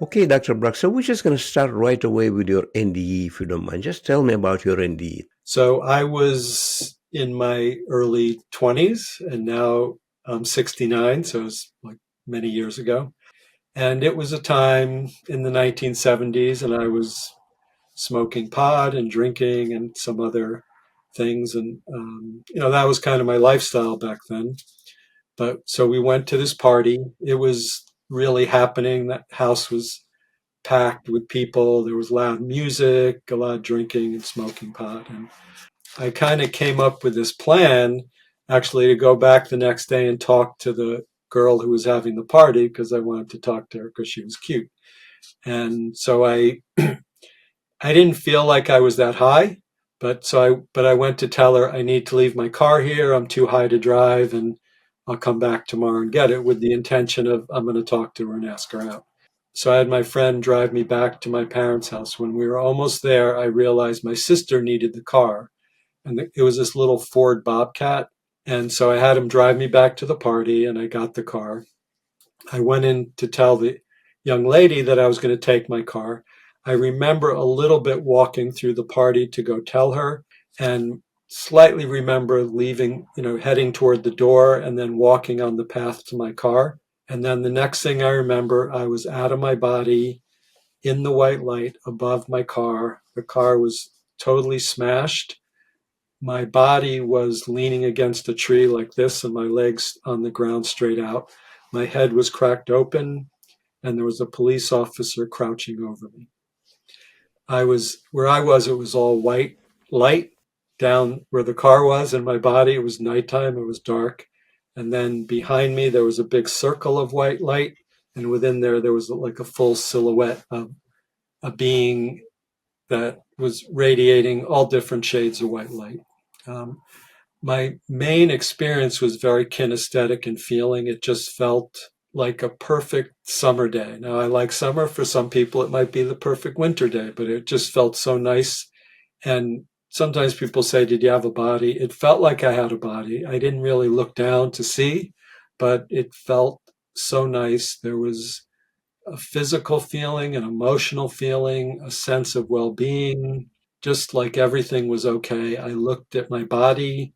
Okay, Dr. Brock. So we're just going to start right away with your NDE, if you don't mind. Just tell me about your NDE. So I was in my early 20s and now I'm 69. So it's like many years ago. And it was a time in the 1970s, and I was smoking pot and drinking and some other things. And, that was kind of my lifestyle back then. But so we went to this party. It was really happening. That house was packed with people. There was loud music, a lot of drinking and smoking pot. And I kind of came up with this plan actually to go back the next day and talk to the girl who was having the party because I wanted to talk to her because she was cute. And so I didn't feel like I was that high, but I went to tell her I need to leave my car here. I'm too high to drive, and I'll come back tomorrow and get it with the intention of I'm going to talk to her and ask her out. So I had my friend drive me back to my parents' house. When we were almost there, I realized my sister needed the car, and it was this little Ford Bobcat. And so I had him drive me back to the party, and I got the car. I went in to tell the young lady that I was going to take my car. I remember a little bit walking through the party to go tell her, and slightly remember leaving, heading toward the door and then walking on the path to my car. And then the next thing I remember, I was out of my body in the white light above my car. The car was totally smashed. My body was leaning against a tree like this, and my legs on the ground straight out. My head was cracked open, and there was a police officer crouching over me. Where I was, it was all white light down where the car was, and my body, it was nighttime, it was dark. And then behind me, there was a big circle of white light, and within there was like a full silhouette of a being that was radiating all different shades of white light. Um, my main experience was very kinesthetic in feeling. It just felt like a perfect summer day. Now, I like summer. For some people, it might be the perfect winter day, but it just felt so nice. And sometimes people say, did you have a body? It felt like I had a body. I didn't really look down to see, but it felt so nice. There was a physical feeling, an emotional feeling, a sense of well being, just like everything was okay. I looked at my body.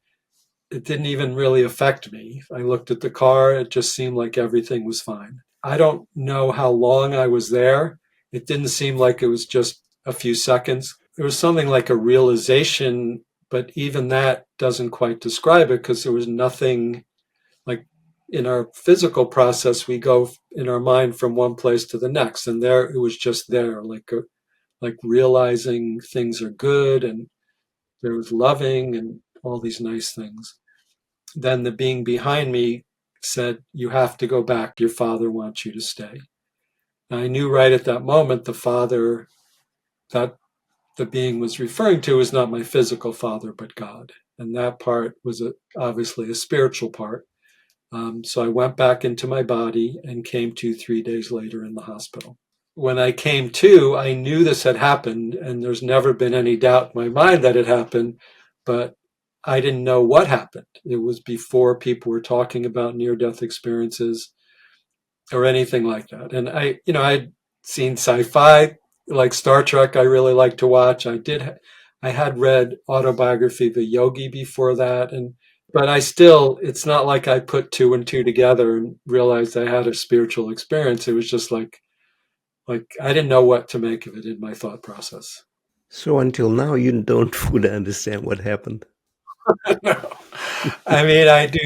It didn't even really affect me. I looked at the car, it just seemed like everything was fine. I don't know how long I was there. It didn't seem like it was just a few seconds. There was something like a realization, but even that doesn't quite describe it because there was nothing like in our physical process. We go in our mind from one place to the next, and there it was just there, like realizing things are good, and there was loving and all these nice things. Then the being behind me said, "You have to go back. Your father wants you to stay." And I knew right at that moment the father that the being was referring to is not my physical father, but God. And that part was obviously a spiritual part. So I went back into my body and came to 3 days later in the hospital. When I came to, I knew this had happened, and there's never been any doubt in my mind that it happened, but I didn't know what happened. It was before people were talking about near-death experiences or anything like that. And I'd seen sci-fi, like Star Trek. I really like to watch. I had read autobiography of a yogi before that, and but it's not like I put two and two together and realized I had a spiritual experience. It was just like I didn't know what to make of it in my thought process. So until now, you don't fully understand what happened. I mean, I do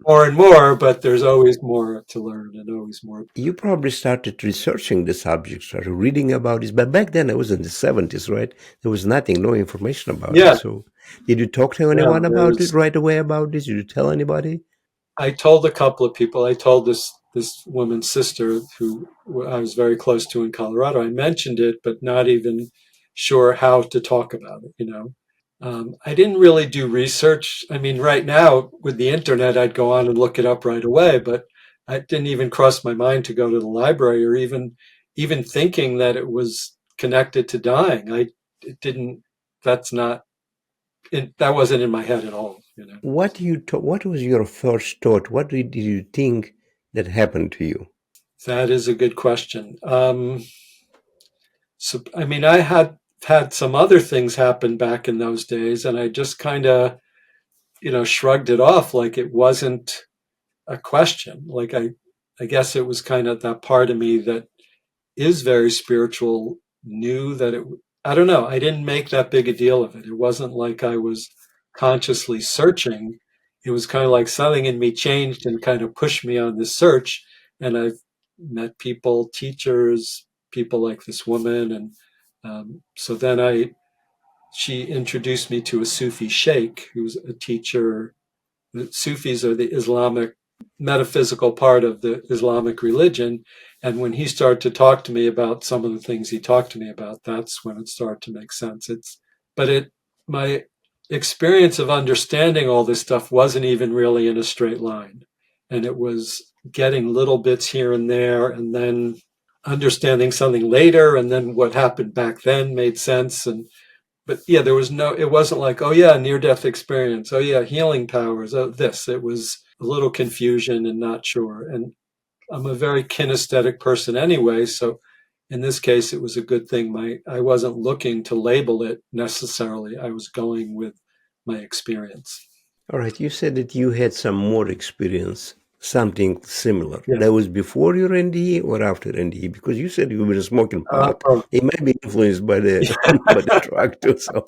more and more, but there's always more to learn and always more. You probably started researching the subject, started reading about it, but back then it was in the 70s, right? There was nothing, no information about it. Yeah, So did you talk to yeah. anyone about it right away about this? Did you tell anybody? I told a couple of people. I told this woman's sister who I was very close to in Colorado. I mentioned it, but not even sure how to talk about it. I didn't really do research. I mean, right now with the internet, I'd go on and look it up right away, but I didn't even cross my mind to go to the library or even thinking that it was connected to dying. I it didn't. That's not. That wasn't in my head at all. What was your first thought? What did you think that happened to you? That is a good question. So, I mean, I had some other things happen back in those days, and I just kind of, shrugged it off like it wasn't a question. Like I guess it was kind of that part of me that is very spiritual knew that it. I don't know. I didn't make that big a deal of it. It wasn't like I was consciously searching. It was kind of like something in me changed and kind of pushed me on this search. And I've met people, teachers, people like this woman, and so then she introduced me to a Sufi sheikh who's a teacher. The Sufis are the Islamic metaphysical part of the Islamic religion. And when he started to talk to me about some of the things he talked to me about, that's when it started to make sense. My experience of understanding all this stuff wasn't even really in a straight line. And it was getting little bits here and there, and then understanding something later, and then what happened back then made sense. And but yeah, it wasn't like, oh yeah, near death experience. Oh yeah, healing powers. Oh, this. It was a little confusion and not sure. And I'm a very kinesthetic person anyway. So in this case, it was a good thing. I wasn't looking to label it necessarily. I was going with my experience. All right, you said that you had some more experience, something similar. Yeah. That was before your NDE or after NDE? Because you said you were smoking pot. Oh, It might be influenced by the by the drug too. So,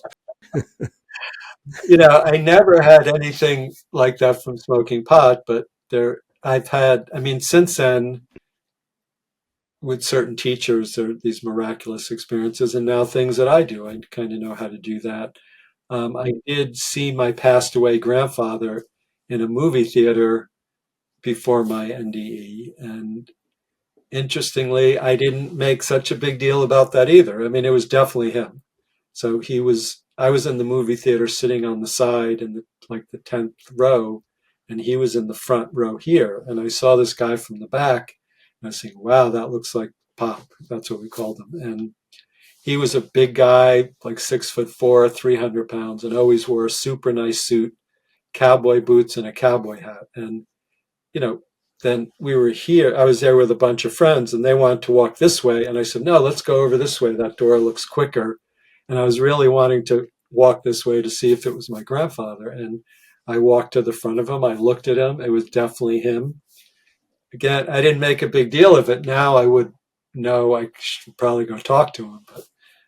I never had anything like that from smoking pot, but I've had, I mean, since then, with certain teachers, there are these miraculous experiences, and now things that I do, I kind of know how to do that. I did see my passed away grandfather in a movie theater before my NDE, and interestingly, I didn't make such a big deal about that either. I mean, it was definitely him. So I was in the movie theater sitting on the side in the 10th row, and he was in the front row here. And I saw this guy from the back, and I was saying, wow, that looks like Pop. That's what we called him. And he was a big guy, like 6'4", 300 pounds, and always wore a super nice suit, cowboy boots, and a cowboy hat. And you know, then we were here. I was there with a bunch of friends, and they wanted to walk this way. And I said, no, let's go over this way. That door looks quicker. And I was really wanting to walk this way to see if it was my grandfather. And I walked to the front of him. I looked at him. It was definitely him. Again, I didn't make a big deal of it. Now I would know I should probably go talk to him. But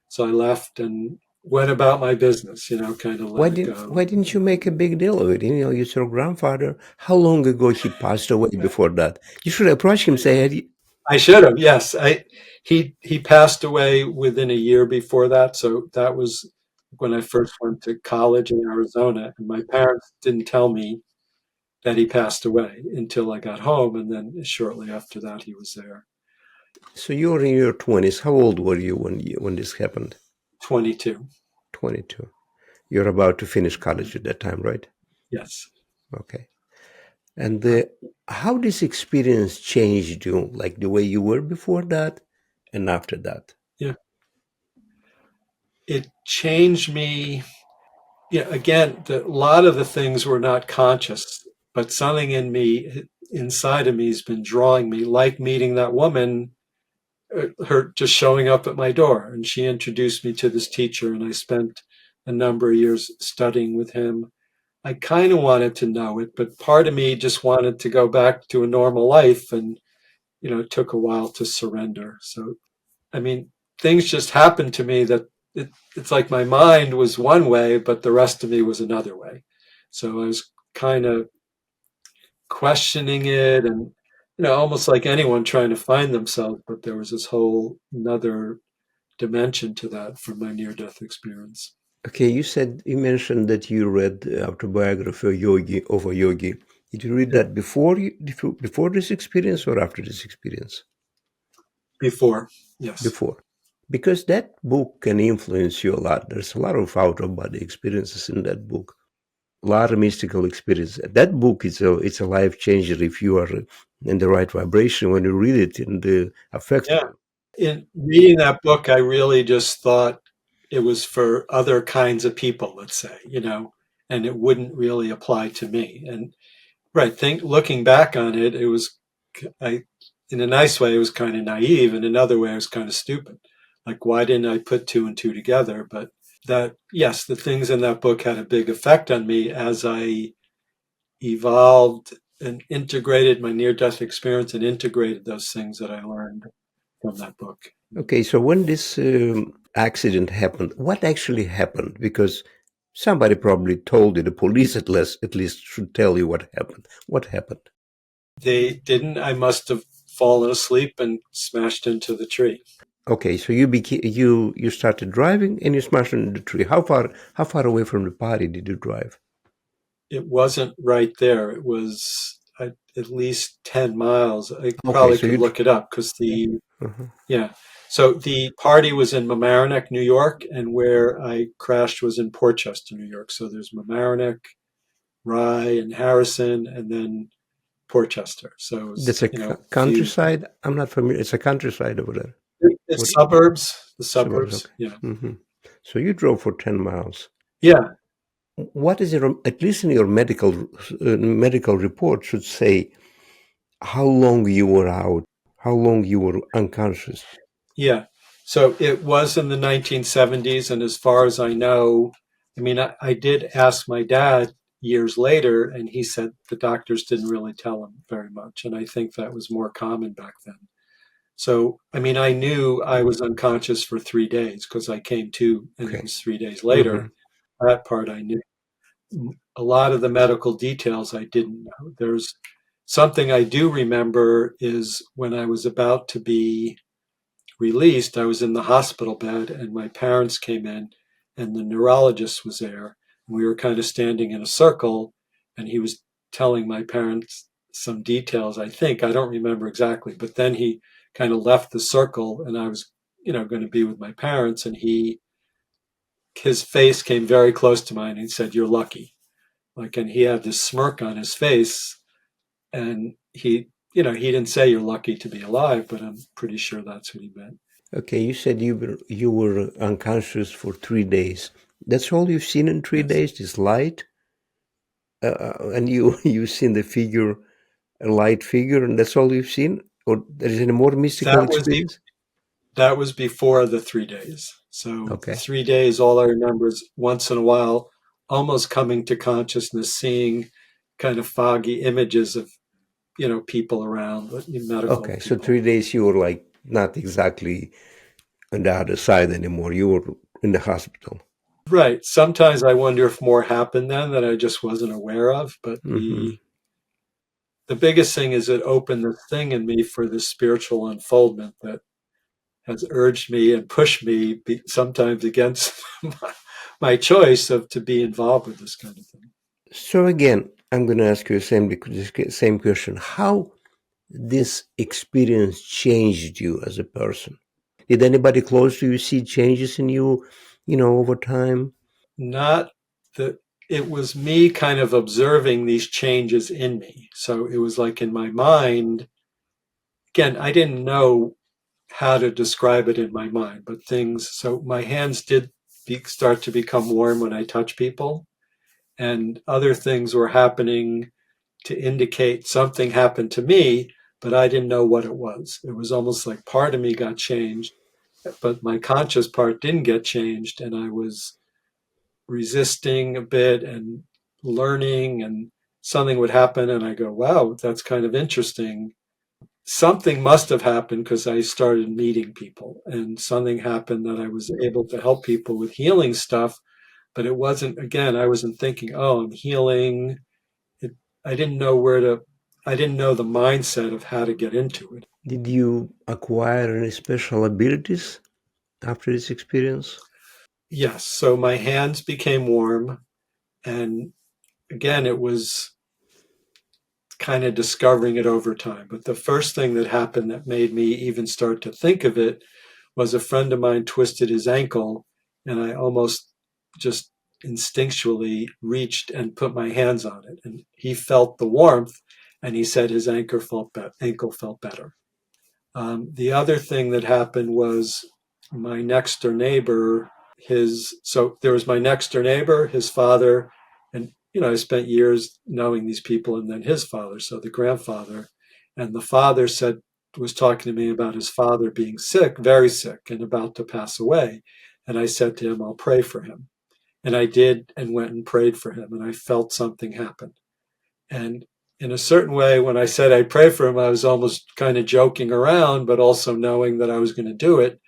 so I left and went about my business, kind of let it go. why didn't you make a big deal of it? It's your grandfather. How long ago he passed away before that? You should approach him, say, "Hey, I should have. Yes, he passed away within a year before that. So that was when I first went to college in Arizona, and my parents didn't tell me that he passed away until I got home, and then shortly after that, he was there. so you were in your 20s. How old were you when this happened?" 22. 22. You're about to finish college at that time, right? Yes. Okay. And how this experience changed you, like the way you were before that and after that? Yeah. It changed me. Yeah. Again, a lot of the things were not conscious, but something in me, inside of me, has been drawing me, like meeting that woman, her just showing up at my door, and she introduced me to this teacher, and I spent a number of years studying with him. I kind of wanted to know it, but part of me just wanted to go back to a normal life, and it took a while to surrender. So I mean, things just happened to me that it's like my mind was one way, but the rest of me was another way. So I was kind of questioning it, and almost like anyone trying to find themselves, but there was this whole another dimension to that from my near-death experience. Okay, you mentioned that you read the autobiography of Yogi Over Yogi. Did you read Yeah. that before this experience or after this experience? Before, yes. Before. Because that book can influence you a lot. There's a lot of out of body experiences in that book. A lot of mystical experience. That book is it's a life changer if you are in the right vibration when you read it and affects Yeah. you. In reading that book, I really just thought it was for other kinds of people, let's say, and it wouldn't really apply to me. And right, looking back on it, it was I in a nice way, it was kind of naive. In another way, it was kind of stupid. Like, why didn't I put two and two together? But that, yes, the things in that book had a big effect on me as I evolved and integrated my near-death experience and integrated those things that I learned from that book. Okay, so when this accident happened, what actually happened? Because somebody probably told you, the police at least should tell you what happened. What happened? They didn't. I must have fallen asleep and smashed into the tree. Okay, so you started driving and you smashed into the tree. How far away from the party did you drive? It wasn't right there. It was at least 10 miles. I Okay, probably so could you. look it up because Uh-huh. yeah. So the party was in Mamaroneck, New York, and where I crashed was in Portchester, New York. So there's Mamaroneck, Rye, and Harrison, and then Portchester. So it That's was, a a few. countryside. I'm not familiar. It's a countryside over there. What It's suburbs, the suburbs? suburbs. Okay. Yeah. So you drove for 10 miles. Yeah. What is your, at least in your medical report, should say how long you were out, how long you were unconscious. Yeah. So it was in the 1970s. And as far as I know, I mean, I did ask my dad years later, and he said the doctors didn't really tell him very much. And I think that was more common back then. So, I mean, I knew I was unconscious for 3 days because I came to, and it Okay. was 3 days hmm later. That part I knew. A lot of the medical details I didn't know. There's something I do remember is when I was about to be released, I was in the hospital bed and my parents came in and the neurologist was there. We were kind of standing in a circle and he was telling my parents some details, I think. I don't remember exactly, but then he kind of left the circle and I was, going to be with my parents and his face came very close to mine and he said, "You're lucky." Like, and he had this smirk on his face and he didn't say you're lucky to be alive, but I'm pretty sure that's what he meant. Okay, you said you were unconscious for 3 days. That's all you've seen in three Yes. days, this light, and you you've seen the figure, a light figure, and that's all you've seen, or there is any more mystical That was experience? that was before the 3 days. So the Okay, 3 days, all I remember is once in a while, almost coming to consciousness, seeing kind of foggy images of people around, medical okay. So people. 3 days you were like not exactly on the other side anymore. You were in the hospital. Right. Sometimes I wonder if more happened then that I just wasn't aware of. But hmm the biggest thing is it opened the thing in me for this spiritual unfoldment that has urged me and pushed me, sometimes against my choice of to be involved with this kind of thing. So again, I'm going to ask you the same question. How this experience changed you as a person? Did anybody close to you see changes in you, over time? Not that it was me kind of observing these changes in me. So it was like in my mind, again, I didn't know how to describe it in my mind, but so my hands did start to become warm when I touch people, and other things were happening to indicate something happened to me, but I didn't know what it was. It was almost like part of me got changed, but my conscious part didn't get changed, and I was resisting a bit and learning, and something would happen, and I go, wow, that's kind of interesting. Something must have happened because I started meeting people, and something happened that I was able to help people with healing stuff. But it wasn't, again, I wasn't thinking, oh, I'm healing. It, I didn't know I didn't know the mindset of how to get into it. Did you acquire any special abilities after this experience? Yes. So my hands became warm. And again, it was kind of discovering it over time. But the first thing that happened that made me even start to think of it was a friend of mine twisted his ankle, and I almost just instinctually reached and put my hands on it. And he felt the warmth, and he said his ankle felt better. The other thing that happened was my next door neighbor, so there was my next door neighbor, his father, and I spent years knowing these people, and then his father, so the grandfather. And the father said, was talking to me about his father being sick, very sick, and about to pass away. And I said to him, I'll pray for him. And I did, and went and prayed for him, and I felt something happen. And in a certain way, when I said I'd pray for him, I was almost kind of joking around, but also knowing that I was going to do it.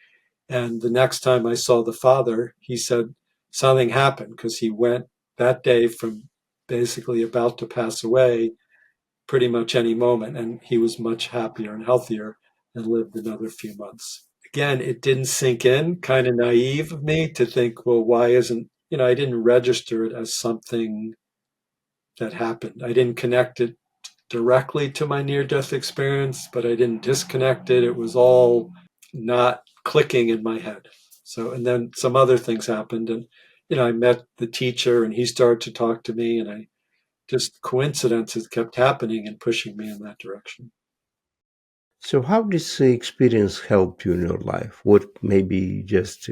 And the next time I saw the father, he said something happened, because he went that day from basically about to pass away pretty much any moment. And he was much happier and healthier and lived another few months. Again, it didn't sink in, kind of naive of me to think, well, why isn't, I didn't register it as something that happened. I didn't connect it directly to my near death experience, but I didn't disconnect it. It was all not clicking in my head. So, and then some other things happened, and, I met the teacher and he started to talk to me, and I just coincidences kept happening and pushing me in that direction. So, how did this experience help you in your life? What maybe just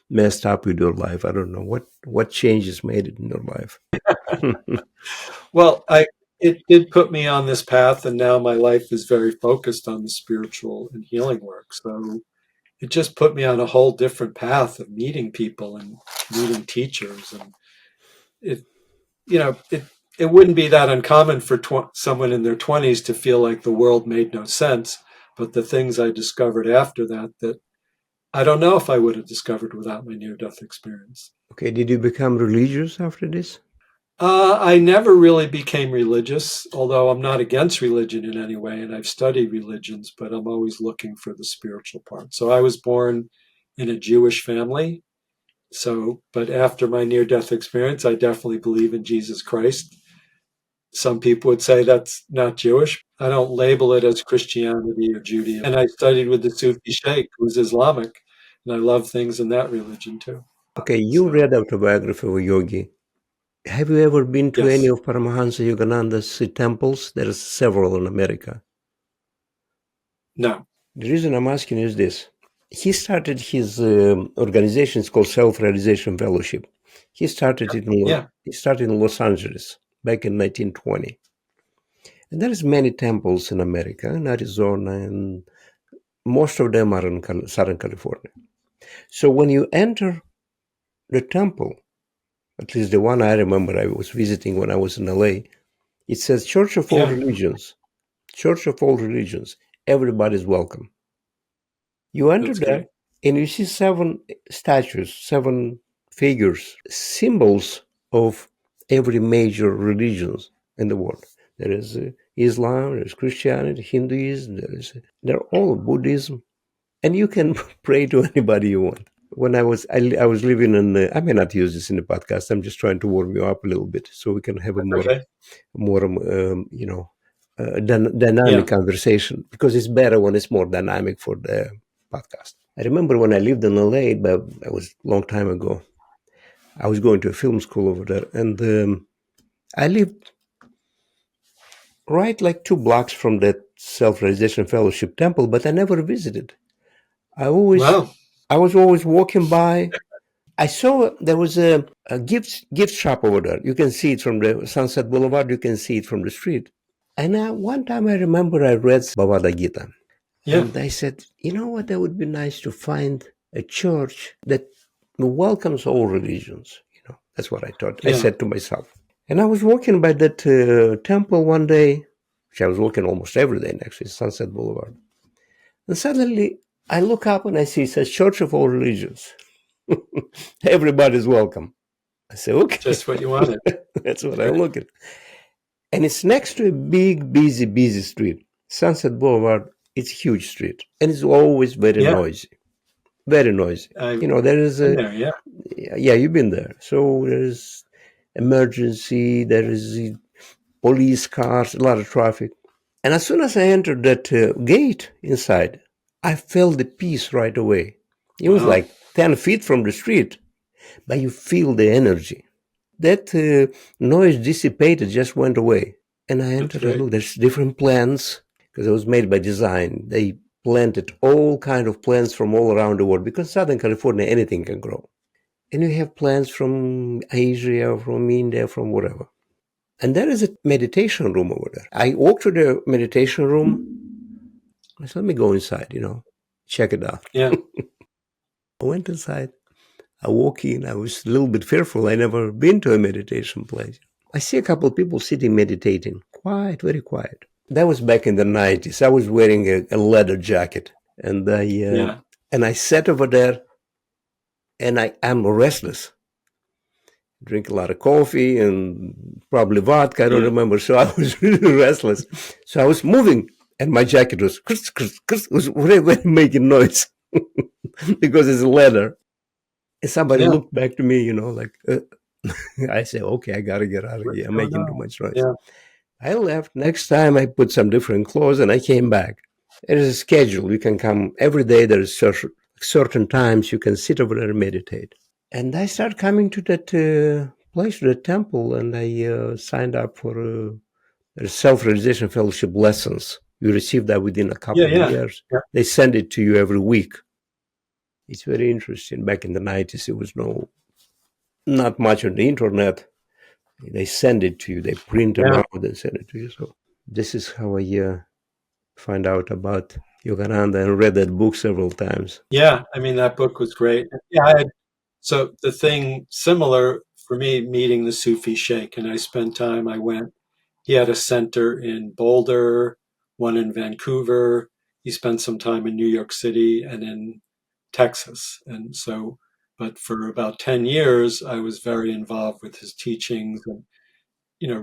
messed up with your life? I don't know what changes made it in your life. Well, it did put me on this path, and now my life is very focused on the spiritual and healing work. So it just put me on a whole different path of meeting people and meeting teachers, and it it wouldn't be that uncommon for someone in their 20s to feel like the world made no sense. But the things I discovered after that I don't know if I would have discovered without my near-death experience. Okay, did you become religious after this? I never really became religious, although I'm not against religion in any way, and I've studied religions, but I'm always looking for the spiritual part. So I was born in a Jewish family. So, but after my near-death experience, I definitely believe in Jesus Christ. Some people would say that's not Jewish. I don't label it as Christianity or Judaism. And I studied with the Sufi Sheikh, who's Islamic, and I love things in that religion too. Okay, you So, read Autobiography of a Yogi. Have you ever been to any yes. of Paramahansa Yogananda's temples? There are several in America. No. The reason I'm asking is this. He started his organization, it's called Self-Realization Fellowship. He started it Yeah. he started in Los Angeles back in 1920. And there's many temples in America, in Arizona, and most of them are in Southern California. So when you enter the temple, at least the one I remember I was visiting when I was in LA, it says Church of All Yeah. Religions. Church of All Religions. Everybody's welcome. You enter That's there great. and you see 7 statues, 7 figures, symbols of every major religions in the world. There is Islam, there is Christianity, Hinduism, they're all Buddhism, and you can pray to anybody you want. When I was living in, I may not use this in the podcast. I'm just trying to warm you up a little bit so we can have a That's okay. more dynamic Yeah. conversation, because it's better when it's more dynamic for the podcast. I remember when I lived in LA, but it was a long time ago. I was going to a film school over there, and I lived right like 2 blocks from that Self-Realization Fellowship temple, but I never visited. I always, Wow. I was always walking by. I saw there was a gift shop over there. You can see it from the Sunset Boulevard. You can see it from the street. And one time I remember I read Bhagavad Gita, Yeah. and I said, you know what, that would be nice to find a church that welcomes all religions. That's what I thought. I Yeah. said to myself. And I was walking by that temple one day, which I was walking almost every day, actually, Sunset Boulevard. And suddenly I look up and I see it says Church of All Religions. Everybody's welcome. I say, okay, Just what you wanted. that's what I'm looking. And it's next to a big, busy street. Sunset Boulevard, it's a huge street. And it's always very Yeah. noisy. Very noisy. I've There is been there. Yeah. yeah, you've been there. So there's emergency, there is police cars, a lot of traffic. And as soon as I entered that gate inside, I felt the peace right away. It was Wow. like 10 feet from the street, but you feel the energy. That noise dissipated, just went away. And I That's entered and great. looked, there's different plants, because it was made by design. They planted all kind of plants from all around the world, because Southern California, anything can grow. And you have plants from Asia, from India, from wherever. And there is a meditation room over there. I walked to the meditation room, I said, let me go inside, check it out. Yeah. I went inside. I walk in. I was a little bit fearful. I never been to a meditation place. I see a couple of people sitting meditating, quiet, very quiet. That was back in the 90s. I was wearing a leather jacket, and Yeah. I sat over there, and I'm restless. Drink a lot of coffee and probably vodka. I don't Yeah. remember. So I was really restless. So I was moving, and my jacket was was really making noise because it's leather. And somebody Yeah. looked back to me, like I say, okay, I gotta get out of What's here. I'm going making too on? much noise. Yeah. I left. Next time, I put some different clothes, and I came back. There is a schedule. You can come every day. There is certain times you can sit over there and meditate. And I started coming to that place, to the temple, and I signed up for self-realization fellowship lessons. You receive that within a Yeah. couple of Yeah. years. Yeah. They send it to you every week. It's very interesting. Back in the 90s, it was not much on the internet. They send it to you. They print them Yeah. out and send it to you. So this is how I find out about Yogananda and read that book several times. Yeah. I mean, that book was great. Yeah. So the thing similar for me, meeting the Sufi Sheikh, and I spent time. I went. He had a center in Boulder, one in Vancouver. He spent some time in New York City and in Texas. And so, but for about 10 years, I was very involved with his teachings and,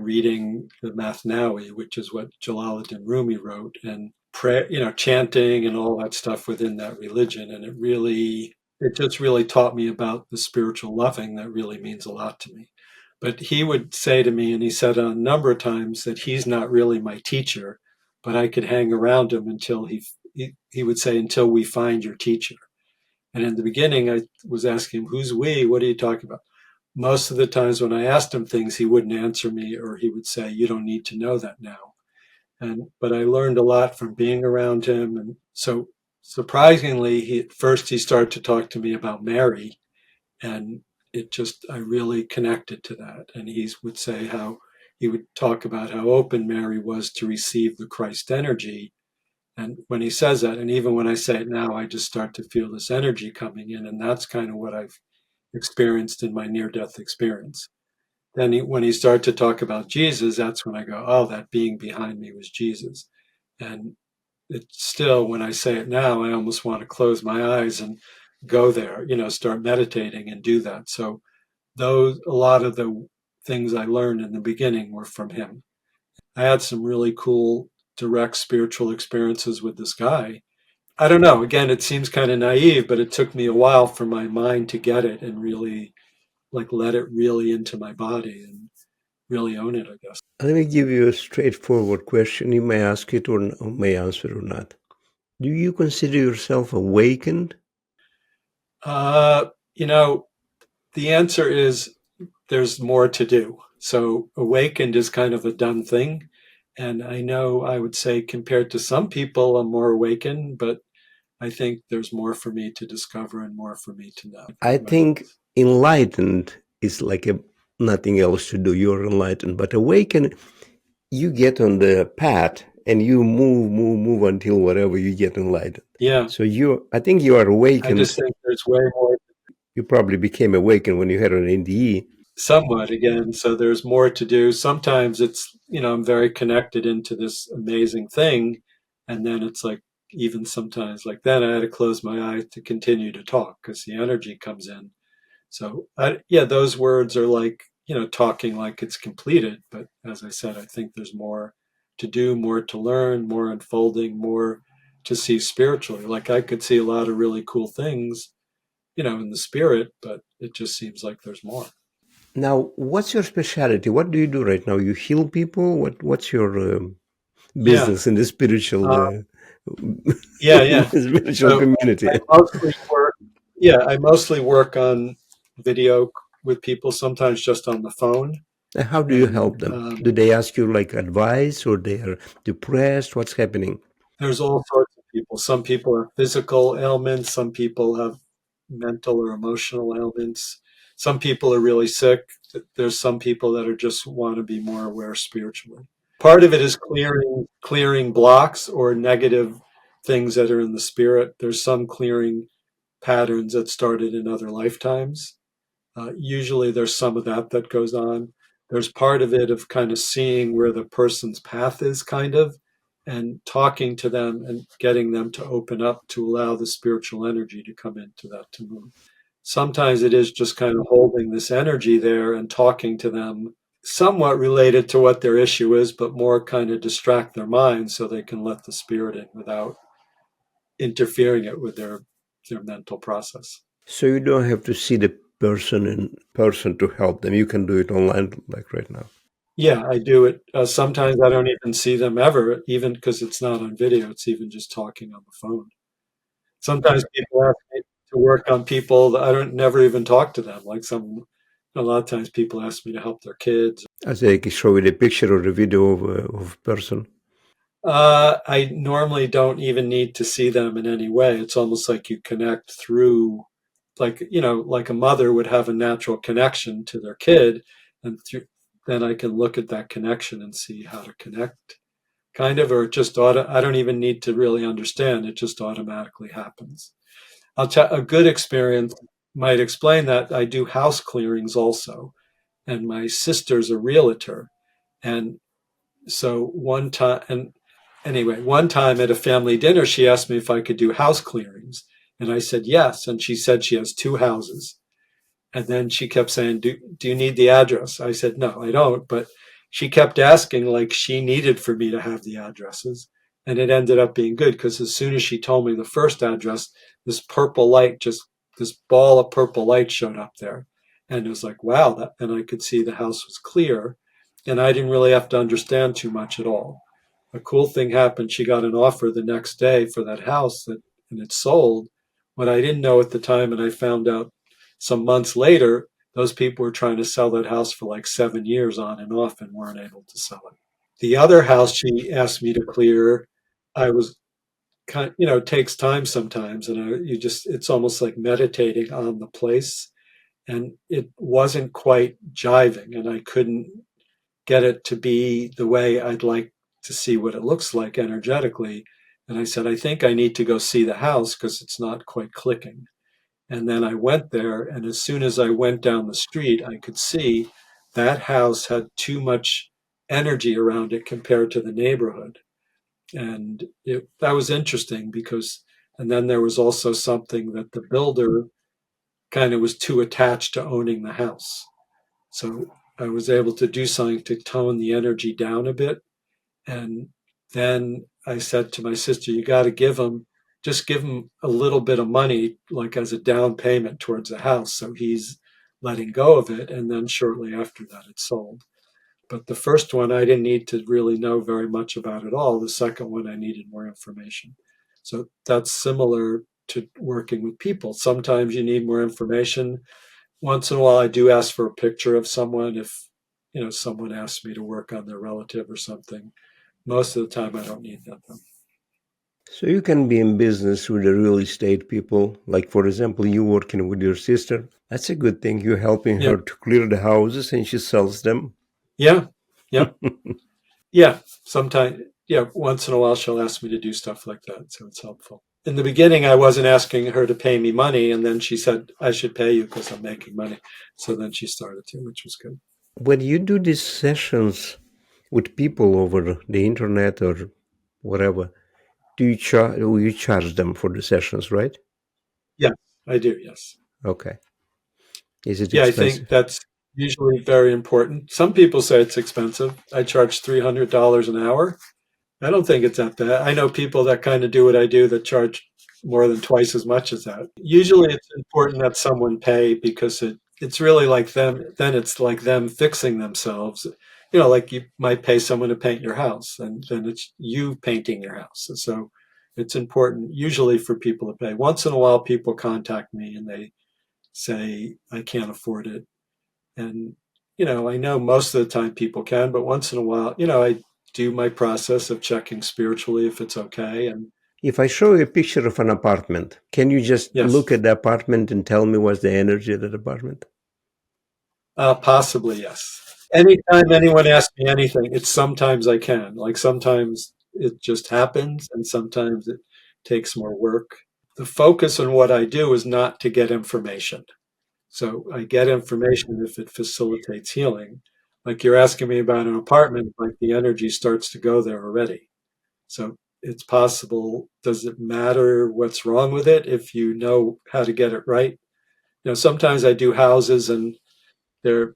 reading the Mathnawi, which is what Jalaluddin Rumi wrote, and prayer, chanting and all that stuff within that religion. And it just really taught me about the spiritual loving that really means a lot to me. But he would say to me, and he said a number of times, that he's not really my teacher, but I could hang around him until he would say, until we find your teacher. And in the beginning, I was asking him, who's we? What are you talking about? Most of the times when I asked him things, he wouldn't answer me, or he would say, you don't need to know that now. But I learned a lot from being around him. And so surprisingly, at first he started to talk to me about Mary, and I really connected to that. And he would say how he would talk about how open Mary was to receive the Christ energy. And when he says that, and even when I say it now, I just start to feel this energy coming in. And that's kind of what I've experienced in my near death experience. Then when he started to talk about Jesus, that's when I go, oh, that being behind me was Jesus. And it's still, when I say it now, I almost want to close my eyes and go there, start meditating and do that. So a lot of the things I learned in the beginning were from him. I had some really cool direct spiritual experiences with this guy. I don't know. Again, it seems kind of naive, but it took me a while for my mind to get it and really like let it really into my body and really own it, I guess. Let me give you a straightforward question. You may ask it or may answer it or not. Do you consider yourself awakened? Uh, you know, the answer is there's more to do. So awakened is kind of a done thing. And I know I would say compared to some people, I'm more awakened, but I think there's more for me to discover and more for me to know I what it think is. enlightened is like nothing else to do. You're enlightened, but awakened, you get on the path and you move until whatever you get enlightened. Yeah, So I think you are I awakened. just think there's way more, You probably became awakened when you had an NDE. somewhat again. So there's more to do. Sometimes it's, I'm very connected into this amazing thing. And then it's like, even sometimes like then I had to close my eyes to continue to talk because the energy comes in. So yeah, those words are like, talking like it's completed. But as I said, I think there's more to do, more to learn, more unfolding, more to see spiritually. Like I could see a lot of really cool things, in the spirit, but it just seems like there's more. Now, what's your specialty? What do you do right now? You heal people? What's your Yeah. business in the spiritual Uh, yeah. Yeah. spiritual So community? I mostly work, yeah, I mostly work on video with people, sometimes just on the phone. How do you And help them? Do they ask you like advice or they are depressed? What's happening? there's all sorts of people. Some people have physical ailments, some people have mental or emotional ailments. Some people are really sick. There's some people that are just want to be more aware spiritually. Part of it is clearing blocks or negative things that are in the spirit. There's some clearing patterns that started in other lifetimes. Usually there's some of that that goes on. There's part of it of kind of seeing where the person's path is, kind of, and talking to them and getting them to open up to allow the spiritual energy to come into that to move. Sometimes it is just kind of holding this energy there and talking to them, somewhat related to what their issue is, but more kind of distract their mind so they can let the spirit in without interfering it with their mental process. So you don't have to see the person in person to help them. You can do it online, like right now. Yeah, I do it. Sometimes I don't even see them ever, even because it's not on video. It's even just talking on the phone. Sometimes people ask me to work on people that I don't never even talk to them. Like a lot of times people ask me to help their kids. As I can show you the picture or the video of a person. I normally don't even need to see them in any way. It's almost like you connect through, like, like a mother would have a natural connection to their kid, and then I can look at that connection and see how to connect, kind of, or just I don't even need to really understand. It just automatically happens. I'll tell a good experience might explain that. I do house clearings also, and my sister's a realtor, and so one time, and anyway, one time at a family dinner, she asked me if I could do house clearings. And I said yes. And she said she has two houses. And then she kept saying, do you need the address? I said, no, I don't. But she kept asking like she needed for me to have the addresses. And it ended up being good because as soon as she told me the first address, this purple light, just this ball of purple light showed up there. And it was like, wow. And I could see the house was clear. And I didn't really have to understand too much at all. A cool thing happened. She got an offer the next day for that house and it sold. What I didn't know at the time, and I found out some months later, those people were trying to sell that house for like 7 years on and off and weren't able to sell it. The other house she asked me to clear, I was it takes time sometimes, and it's almost like meditating on the place, and it wasn't quite jiving, and I couldn't get it to be the way I'd like to see what it looks like energetically. And I said, I think I need to go see the house because it's not quite clicking. And then I went there, and as soon as I went down the street, I could see that house had too much energy around it compared to the neighborhood. And that was interesting because, and then there was also something that the builder kind of was too attached to owning the house. So I was able to do something to tone the energy down a bit. And then I said to my sister, you got to just give him a little bit of money, like as a down payment towards the house. So he's letting go of it. And then shortly after that, it sold. But the first one, I didn't need to really know very much about at all. The second one, I needed more information. So that's similar to working with people. Sometimes you need more information. Once in a while, I do ask for a picture of someone if, someone asks me to work on their relative or something. Most of the time, I don't need that. Though. So you can be in business with the real estate people. Like, for example, you working with your sister. That's a good thing. You're helping Yeah, her to clear the houses and she sells them. yeah, yeah, yeah. Sometimes, yeah. Once in a while, she'll ask me to do stuff like that, so it's helpful. In the beginning, I wasn't asking her to pay me money, and then she said I should pay you because I'm making money. So then she started to, which was good. When you do these sessions with people over the internet or whatever, you charge them for the sessions, right? Yeah, I do. Yes. Okay. Is it Yeah, I think expensive? that's usually very important. Some people say it's expensive. I charge $300 an hour. I don't think it's that bad. I know people that kind of do what I do that charge more than twice as much as that. Usually it's important that someone pay because it's really like them, then it's like them fixing themselves. Like you might pay someone to paint your house and then it's you painting your house. So it's important usually for people to pay. Once in a while people contact me and they say I can't afford it. And, I know most of the time people can, but once in a while, I do my process of checking spiritually if it's okay. And If I show you a picture of an apartment, can you just yes, look at the apartment and tell me what's the energy of that apartment? possibly yes. Anytime anyone asks me anything, it's sometimes I can. Like sometimes it just happens, and sometimes takes more work. The focus on what I do is not to get information. So I get information if it facilitates healing. Like you're asking me about an apartment, like the energy starts to go there already. So it's possible. Does it matter what's wrong with it if you know how to get it right? Sometimes I do houses and there are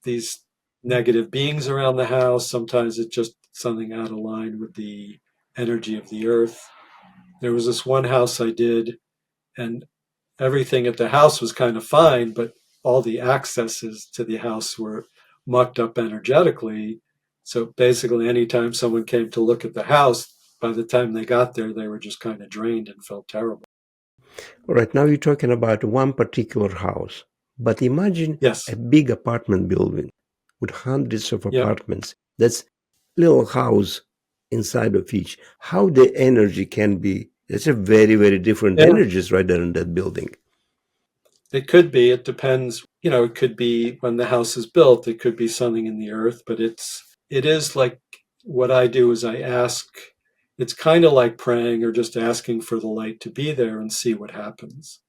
these negative beings around the house. Sometimes it's just something out of line with the energy of the earth. There was this one house I did, and everything at the house was kind of fine, but all the accesses to the house were mucked up energetically. So basically, anytime someone came to look at the house, by the time they got there, they were just kind of drained and felt terrible. All right, now you're talking about one particular house, but imagine Yes. a big apartment building with hundreds of Yeah. apartments. That's little house inside of each. How the energy can be, it's a very, very different Yeah. energies right there in that building. It could be. It depends. It could be when the house is built. It could be something in the earth, but it is like what I do is I ask. It's kind of like praying or just asking for the light to be there and see what happens.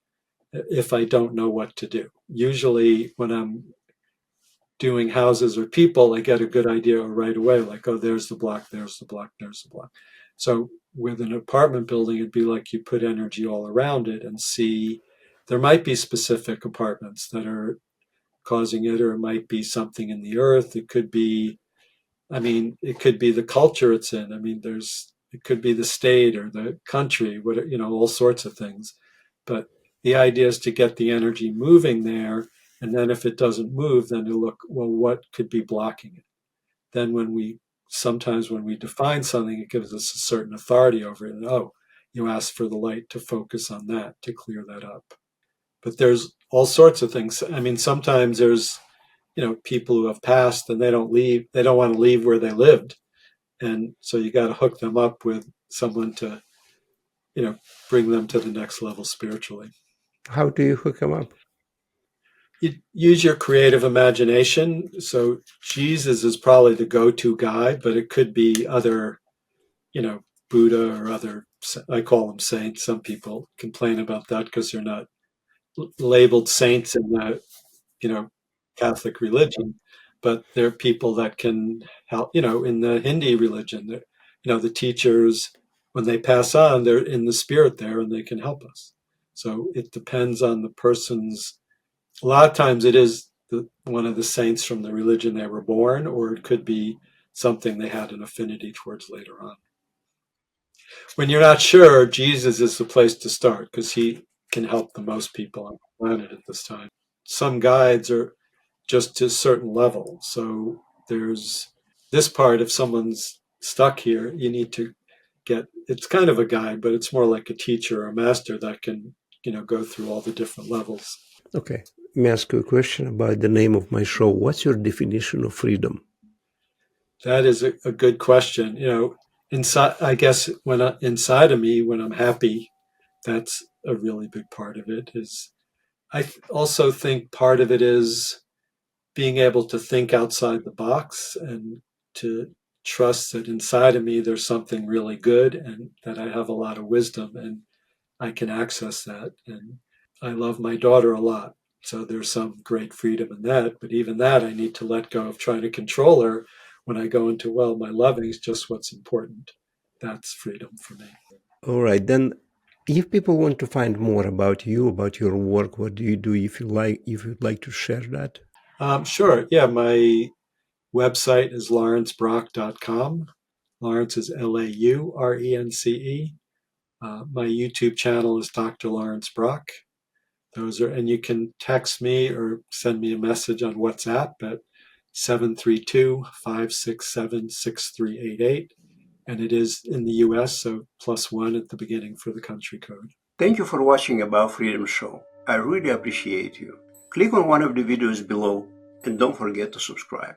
If I don't know what to do, usually when I'm doing houses or people, I get a good idea right away. Like, oh, there's the block, there's the block, there's the block. So with an apartment building, it'd be like you put energy all around it and see. There might be specific apartments that are causing it, or it might be something in the earth. It could be, it could be the culture it's in. It could be the state or the country, all sorts of things. But the idea is to get the energy moving there. And then if it doesn't move, then to look, well, what could be blocking it? Then sometimes when we define something, it gives us a certain authority over it. And you ask for the light to focus on that, to clear that up. But there's all sorts of things. Sometimes there's, people who have passed and they don't want to leave where they lived. And so you got to hook them up with someone to, bring them to the next level spiritually. How do you hook them up? You use your creative imagination. So Jesus is probably the go-to guy, but it could be other, Buddha or other, I call them saints. Some people complain about that because they're not labeled saints in the, Catholic religion, but they're people that can help, in the Hindi religion, the teachers, when they pass on, they're in the spirit there and they can help us. So it depends on the person's. A lot of times it is one of the saints from the religion they were born, or it could be something they had an affinity towards later on. When you're not sure, Jesus is the place to start because he can help the most people on the planet at this time. Some guides are just to a certain level. So there's this part, if someone's stuck here, you need to it's kind of a guide, but it's more like a teacher or a master that can, go through all the different levels. Okay, let me ask you a question about the name of my show. What's your definition of freedom? That is a good question. Inside, I guess inside of me, when I'm happy, that's a really big part of it. Also think part of it is being able to think outside the box and to trust that inside of me there's something really good and that I have a lot of wisdom and I can access that. And I love my daughter a lot. So there's some great freedom in that. But even that, I need to let go of trying to control her when I go into, well, my loving is just what's important. That's freedom for me. All right, then if people want to find more about you, about your work, what do you do if you'd like to share that? Sure. Yeah. My website is laurencebrock.com. Laurence is Laurence. My YouTube channel is Dr. Laurence Brock. And you can text me or send me a message on WhatsApp at 732-567-6388. And it is in the US, so +1 at the beginning for the country code. Thank you for watching About Freedom Show. I really appreciate you. Click on one of the videos below and don't forget to subscribe.